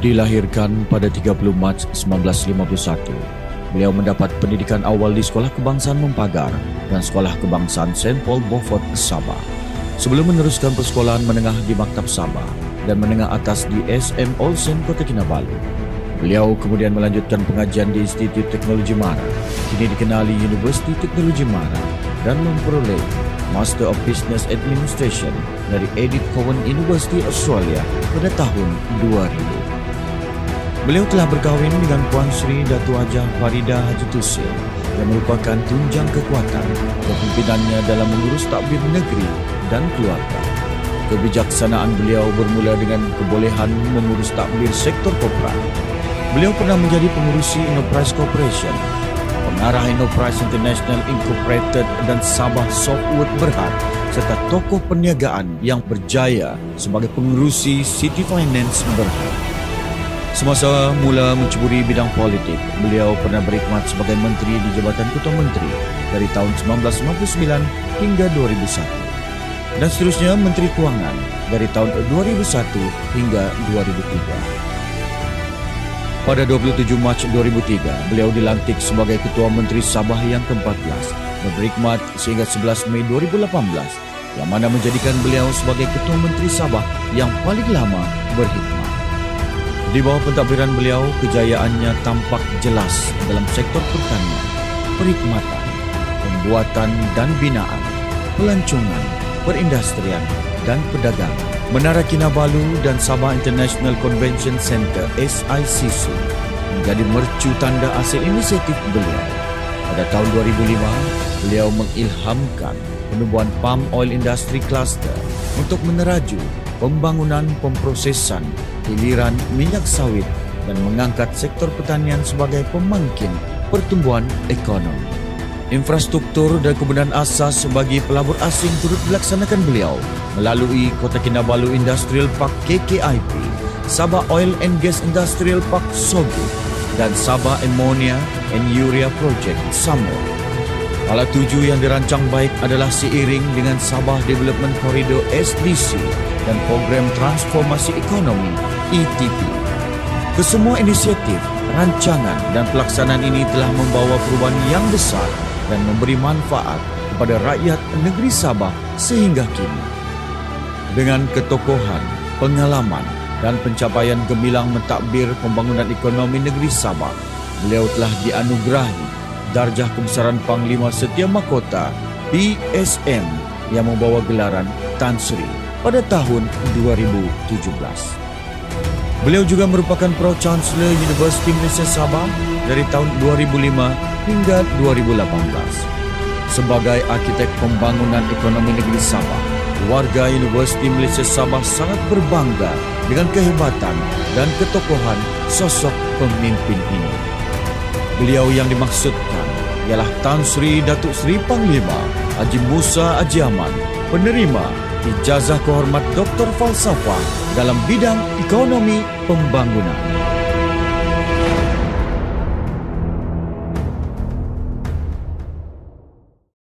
Dilahirkan pada 30 Mac 1951, beliau mendapat pendidikan awal di Sekolah Kebangsaan Mempagar dan Sekolah Kebangsaan St. Paul Beaufort, Sabah. Sebelum meneruskan persekolahan menengah di Maktab Sabah dan menengah atas di SM Olsen, Kota Kinabalu. Beliau kemudian melanjutkan pengajian di Institut Teknologi Mara, kini dikenali Universiti Teknologi Mara, dan memperoleh Master of Business Administration dari Edith Cowan University Australia pada tahun 2000. Beliau telah berkahwin dengan Puan Sri Datu Hajah Farida Haji Tusil yang merupakan tunjang kekuatan kepemimpinannya dalam mengurus takbir negeri dan keluarga. Kebijaksanaan beliau bermula dengan kebolehan mengurus takbir sektor korporat. Beliau pernah menjadi pengurusi Enterprise Corporation, pengarah Enterprise International Incorporated dan Sabah Softwood Berhad, serta tokoh perniagaan yang berjaya sebagai pengurusi City Finance Berhad. Semasa mula menceburi bidang politik, beliau pernah berkhidmat sebagai menteri di Jabatan Ketua Menteri dari tahun 1999 hingga 2001 dan seterusnya Menteri Kewangan dari tahun 2001 hingga 2003. Pada 27 Mac 2003, beliau dilantik sebagai Ketua Menteri Sabah yang ke-14 dan berkhidmat sehingga 11 Mei 2018 yang mana menjadikan beliau sebagai Ketua Menteri Sabah yang paling lama berkhidmat. Di bawah pentadbiran beliau, kejayaannya tampak jelas dalam sektor pertanian, perkhidmatan, pembuatan dan binaan, pelancongan, perindustrian dan perdagangan. Menara Kinabalu dan Sabah International Convention Center SICC menjadi mercu tanda hasil inisiatif beliau. Pada tahun 2005, beliau mengilhamkan penubuhan Palm Oil Industry Cluster untuk meneraju pembangunan pemprosesan hiliran minyak sawit dan mengangkat sektor pertanian sebagai pemangkin pertumbuhan ekonomi. Infrastruktur dan kemudahan asas bagi pelabur asing turut dilaksanakan beliau melalui Kota Kinabalu Industrial Park KKIP, Sabah Oil and Gas Industrial Park SOGI dan Sabah Ammonia and Urea Project SAMO. Alat tuju yang dirancang baik adalah seiring dengan Sabah Development Corridor SDC dan Program Transformasi Ekonomi ETP. Kesemua inisiatif, rancangan dan pelaksanaan ini telah membawa perubahan yang besar dan memberi manfaat kepada rakyat negeri Sabah sehingga kini. Dengan ketokohan, pengalaman dan pencapaian gemilang mentadbir pembangunan ekonomi negeri Sabah, beliau telah dianugerahi darjah kebesaran Panglima Setia Mahkota PSM yang membawa gelaran Tan Sri pada tahun 2017. Beliau juga merupakan Pro Chancellor Universiti Malaysia Sabah dari tahun 2005 hingga 2018. Sebagai arkitek pembangunan ekonomi negeri Sabah, warga Universiti Malaysia Sabah sangat berbangga dengan kehebatan dan ketokohan sosok pemimpin ini. Beliau yang dimaksudkan ialah Tan Sri Datuk Seri Panglima Haji Musa Haji Ahmad, penerima Ijazah Kehormat Doktor Falsafah dalam bidang ekonomi pembangunan.